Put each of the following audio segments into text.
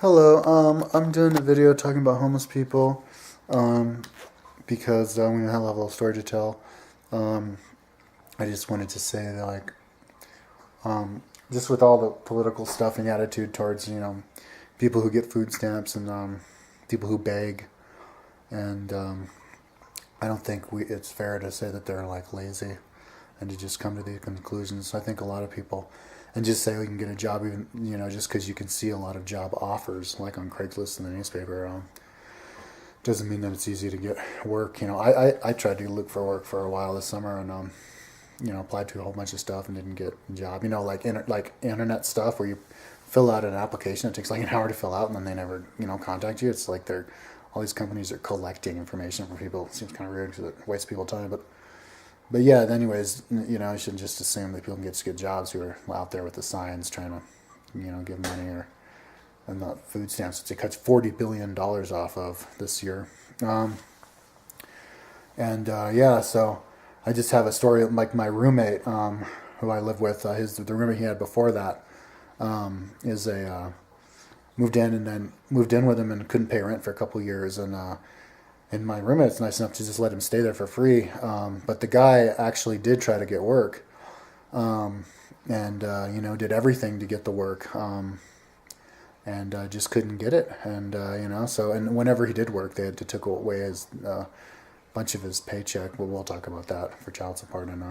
Hello, I'm doing a video talking about homeless people, because we have a little story to tell. Um, I just wanted to say that, just with all the political stuff and attitude towards, people who get food stamps and people who beg, and I don't think it's fair to say that they're like lazy and to just come to these conclusions. So I think a lot of people, and just say we can get a job even, just because you can see a lot of job offers like on Craigslist in the newspaper, doesn't mean that it's easy to get work. I tried to look for work for a while this summer and applied to a whole bunch of stuff and didn't get a job. Like internet stuff where you fill out an application, it takes like an hour to fill out, and then they never contact you. It's like all these companies are collecting information from people. It seems kind of weird because it wastes people's time, but yeah, anyways, you shouldn't just assume that people can get good jobs who are out there with the signs trying to, give money and the food stamps. It cuts $40 billion off of this year. So I just have a story, like my roommate, who I live with, the roommate he had before that, moved in with him and couldn't pay rent for a couple of years, and my roommate's nice enough to just let him stay there for free. But the guy actually did try to get work, and did everything to get the work, and just couldn't get it. And and whenever he did work, they had to take away his bunch of his paycheck. Well, we'll talk about that for child support. And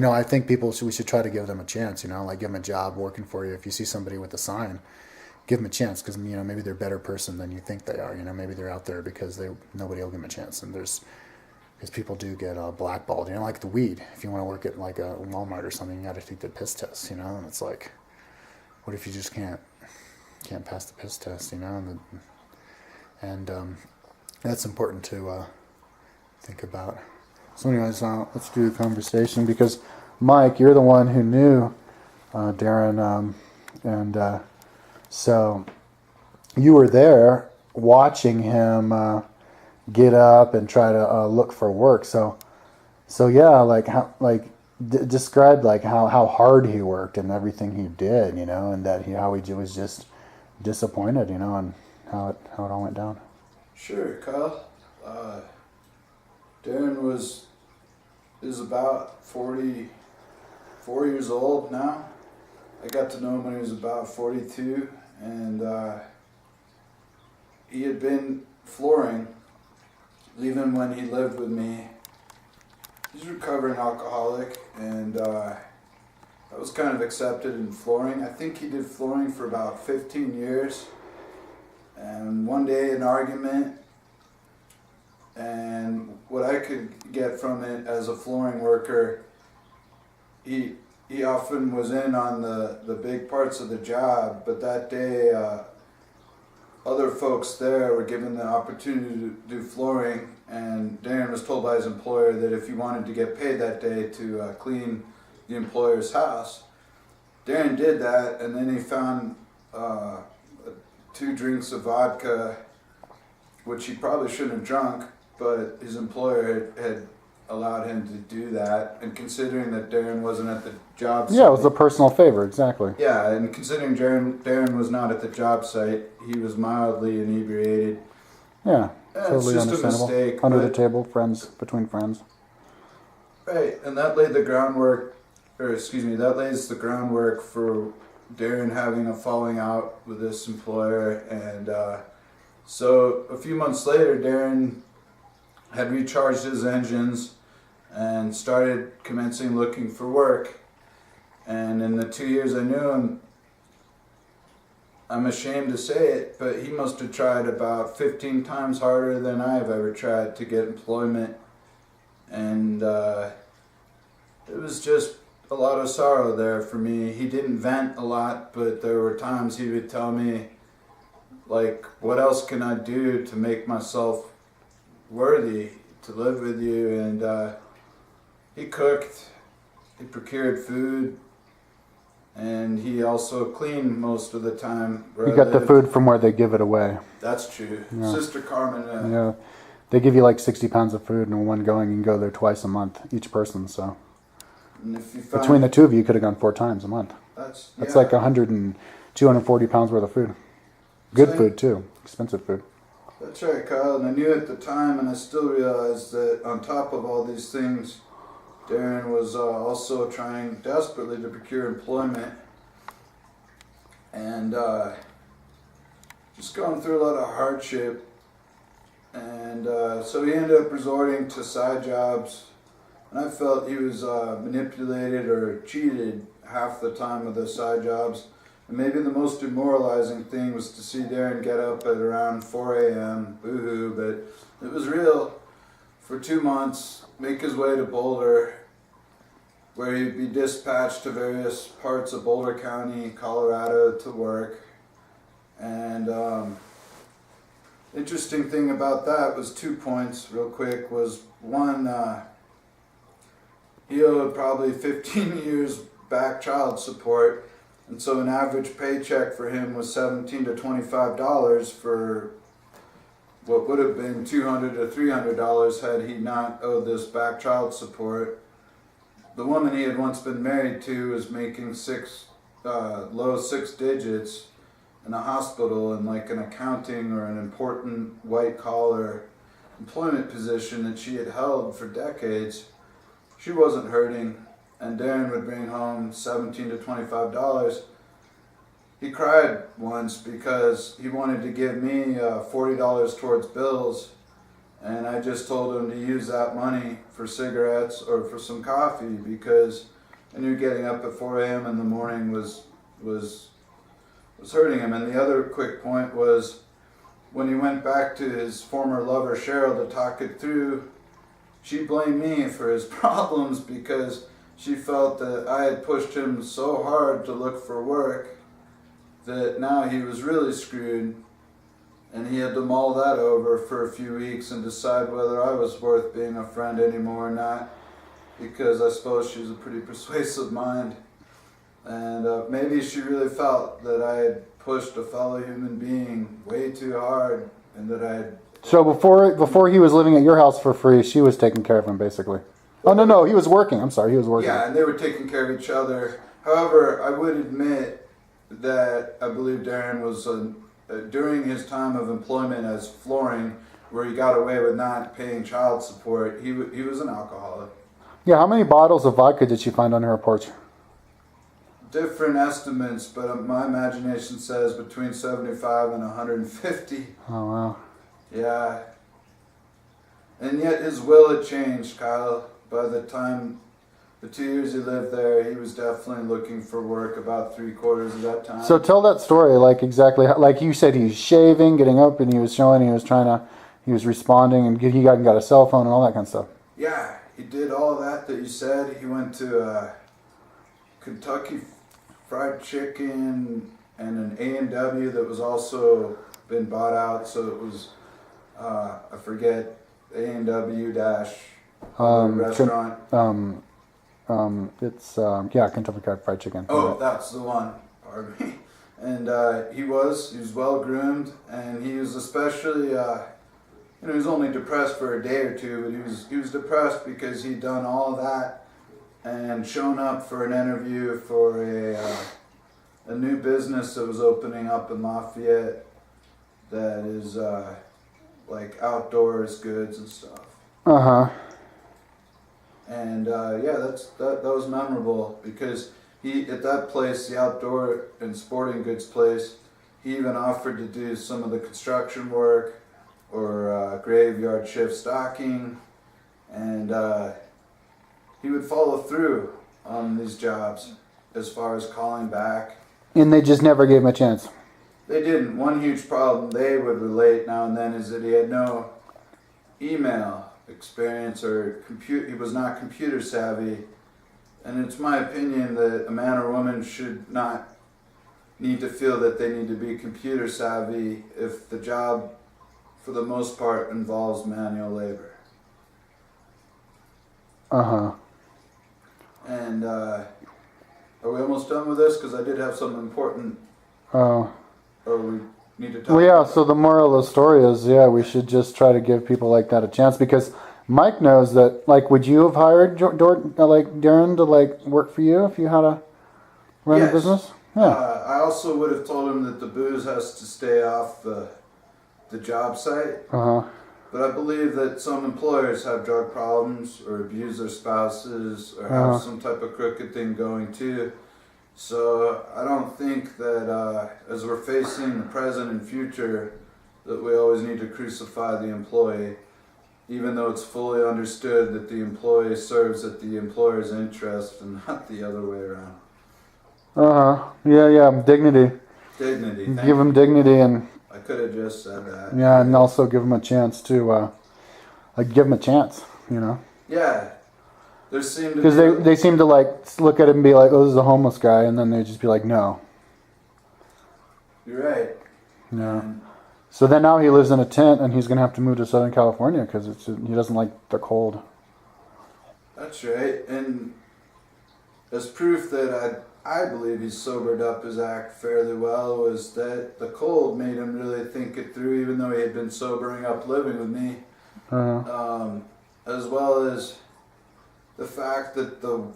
I think we should try to give them a chance. Like give them a job working for you. If you see somebody with a sign, give them a chance, because maybe they're a better person than you think they are. Maybe they're out there because nobody will give them a chance. And because people do get blackballed. Like the weed. If you want to work at like a Walmart or something, you got to take the piss test. And it's like, what if you just can't pass the piss test? And that's important to think about. So anyways, let's do the conversation, because Mike, you're the one who knew Darren, so you were there watching him get up and try to look for work. So yeah, describe like how hard he worked and everything he did, and that how he was just disappointed, and how it all went down. Sure, Kyle. Darren is about 44 years old now. I got to know him when he was about 42, and he had been flooring even when he lived with me. He's a recovering alcoholic, and that was kind of accepted in flooring. I think he did flooring for about 15 years, and one day an argument, and what I could get from it as a flooring worker, he often was in on the big parts of the job, but that day other folks there were given the opportunity to do flooring, and Darren was told by his employer that if he wanted to get paid that day to clean the employer's house. Darren did that, and then he found 2 drinks of vodka, which he probably shouldn't have drunk, but his employer had allowed him to do that, and considering that Darren wasn't at the job site. Yeah, it was a personal favor, exactly. Yeah, and considering Darren was not at the job site, he was mildly inebriated. Yeah, it's totally just understandable. a mistake. Under the table, between friends. Right, and that laid the groundwork, that lays the groundwork for Darren having a falling out with this employer, and so a few months later, Darren had recharged his engines and started commencing looking for work. And in the 2 years I knew him, I'm ashamed to say it, but he must have tried about 15 times harder than I've ever tried to get employment. And it was just a lot of sorrow there for me. He didn't vent a lot, but there were times he would tell me, like, what else can I do to make myself worthy to live with you? And he cooked, he procured food, and he also cleaned most of the time. You got the food from where they give it away. That's true. Yeah. Sister Carmen. Yeah, they give you like 60 pounds of food in one going. You can go there twice a month, each person. So and if you found, between the two of you, you could have gone 4 times a month. That's like 100 and 240 pounds worth of food. Good Same. food too, expensive food. That's right, Kyle. And I knew at the time, and I still realize that on top of all these things, Darren was also trying desperately to procure employment, and just going through a lot of hardship. And so he ended up resorting to side jobs, and I felt he was manipulated or cheated half the time with the side jobs. And maybe the most demoralizing thing was to see Darren get up at around 4 a.m., boohoo, but it was real, for 2 months, make his way to Boulder, where he'd be dispatched to various parts of Boulder County, Colorado to work. And interesting thing about that was 2 points real quick. Was one, he owed probably 15 years back child support, and so an average paycheck for him was $17 to $25 for what would have been $200 to $300 had he not owed this back child support. The woman he had once been married to was making low six digits in a hospital in like an accounting or an important white collar employment position that she had held for decades. She wasn't hurting, and Darren would bring home $17 to $25. He cried once because he wanted to give me $40 towards bills, and I just told him to use that money for cigarettes or for some coffee because I knew getting up at 4 a.m. in the morning was hurting him. And the other quick point was when he went back to his former lover Cheryl to talk it through, she blamed me for his problems because she felt that I had pushed him so hard to look for work that now he was really screwed, and he had to mull that over for a few weeks and decide whether I was worth being a friend anymore or not, because I suppose she's a pretty persuasive mind, and maybe she really felt that I had pushed a fellow human being way too hard, and that I had... So before he was living at your house for free, she was taking care of him basically. Oh no, he was working. I'm sorry, he was working. Yeah, and they were taking care of each other. However, I would admit that I believe Darren was, during his time of employment as flooring, where he got away with not paying child support, he was an alcoholic. Yeah, how many bottles of vodka did she find on her porch? Different estimates, but my imagination says between 75 and 150. Oh, wow. Yeah. And yet his will had changed, Kyle. By the time, the 2 years he lived there, he was definitely looking for work about 3/4 of that time. So tell that story, like exactly, like you said, he was shaving, getting up, and he was responding, and he got a cell phone and all that kind of stuff. Yeah, he did all that you said. He went to Kentucky Fried Chicken and an A&W that was also been bought out, so it was, I forget, A&W dash restaurant. It's Kentucky Fried Chicken. Oh, that's the one. Pardon me. And he was well groomed, and he was especially, he was only depressed for a day or two, but he was depressed because he'd done all of that and shown up for an interview for a new business that was opening up in Lafayette that is like outdoors goods and stuff. And that was memorable because he, at that place, the outdoor and sporting goods place, he even offered to do some of the construction work or graveyard shift stocking, and he would follow through on these jobs as far as calling back. And they just never gave him a chance. They didn't. One huge problem they would relate now and then is that he had no email experience or he was not computer savvy. And it's my opinion that a man or woman should not need to feel that they need to be computer savvy if the job, for the most part, involves manual labor. And are we almost done with this? Because I did have something important. Oh. Or we need to talk. Well, yeah. So the moral of the story is, we should just try to give people like that a chance, because Mike knows that. Like, would you have hired Darren to like work for you if you had a run a business? Yeah. I also would have told him that the booze has to stay off the job site. Uh huh. But I believe that some employers have drug problems or abuse their spouses or have some type of crooked thing going too. So I don't think that as we're facing the present and future that we always need to crucify the employee, even though it's fully understood that the employee serves at the employer's interest and not the other way around. Uh huh. Yeah. Dignity. Dignity. Give them dignity, and I could have just said that. yeah, and also give them a chance to, give them a chance. You know. Yeah. There seemed to Because be they seem to like look at it and be like, oh, this is a homeless guy, and then they just be like, no. You're right. No. So then now he lives in a tent, and he's gonna have to move to Southern California because he doesn't like the cold. That's right. And as proof that I believe he's sobered up his act fairly well was that the cold made him really think it through, even though he had been sobering up living with me. As well as the fact that the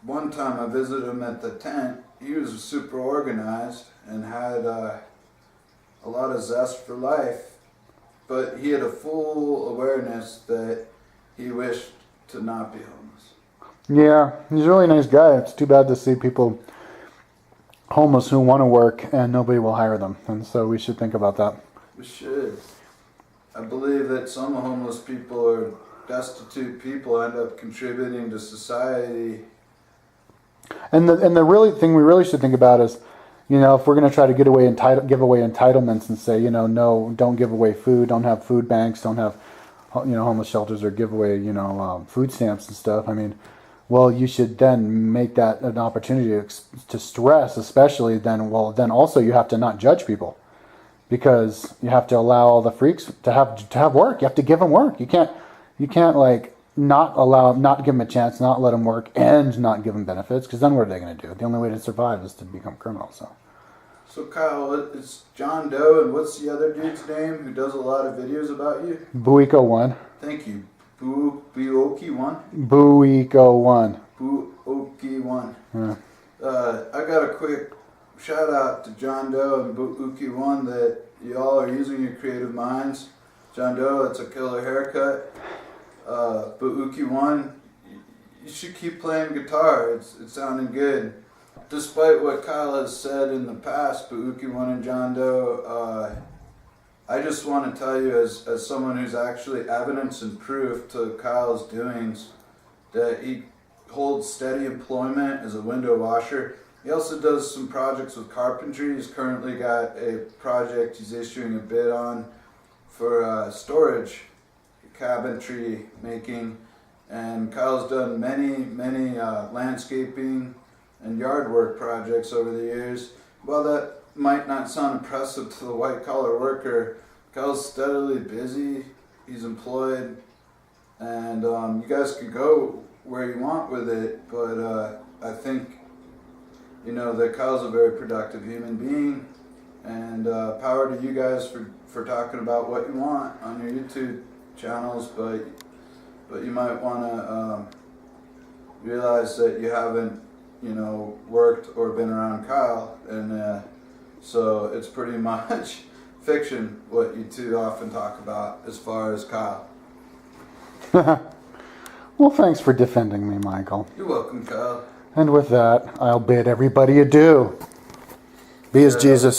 one time I visited him at the tent, he was super organized and had a lot of zest for life, but he had a full awareness that he wished to not be homeless. Yeah, he's a really nice guy. It's too bad to see people homeless who want to work and nobody will hire them, and so we should think about that. We should. I believe that some homeless people or destitute people end up contributing to society. And the really thing we really should think about is, you know, if we're going to try to give away entitlements and say, you know, no, don't give away food, don't have food banks, don't have, you know, homeless shelters or give away, you know, food stamps and stuff. I mean, well, you should then make that an opportunity to stress, especially then. Well, then also you have to not judge people, because you have to allow all the freaks to have work. You have to give them work. You can't like not give them a chance, not let them work, and not give them benefits, because then what are they going to do? The only way to survive is to become criminals. So Kyle, it's John Doe, and what's the other dude's name who does a lot of videos about you? Buiko One. Thank you. Buoki One? Buiko One. Buoki One. Yeah. I got a quick shout out to John Doe and Buoki One that y'all are using your creative minds. John Doe, it's a killer haircut. Buoki One, you should keep playing guitar. It's sounding good. Despite what Kyle has said in the past, Buoki One and John Doe, I just want to tell you as someone who's actually evidence and proof to Kyle's doings that he holds steady employment as a window washer. He also does some projects with carpentry. He's currently got a project he's issuing a bid on for storage, cabinetry making. And Kyle's done many landscaping and yard work projects over the years. While that might not sound impressive to the white collar worker, Kyle's steadily busy, he's employed, and you guys can go where you want with it, but I think, you know, that Kyle's a very productive human being, and power to you guys for talking about what you want on your YouTube channels, but you might want to realize that you haven't, you know, worked or been around Kyle, and so it's pretty much fiction what you two often talk about as far as Kyle. Well, thanks for defending me, Michael. You're welcome, Kyle. And with that, I'll bid everybody adieu. Be as Jesus.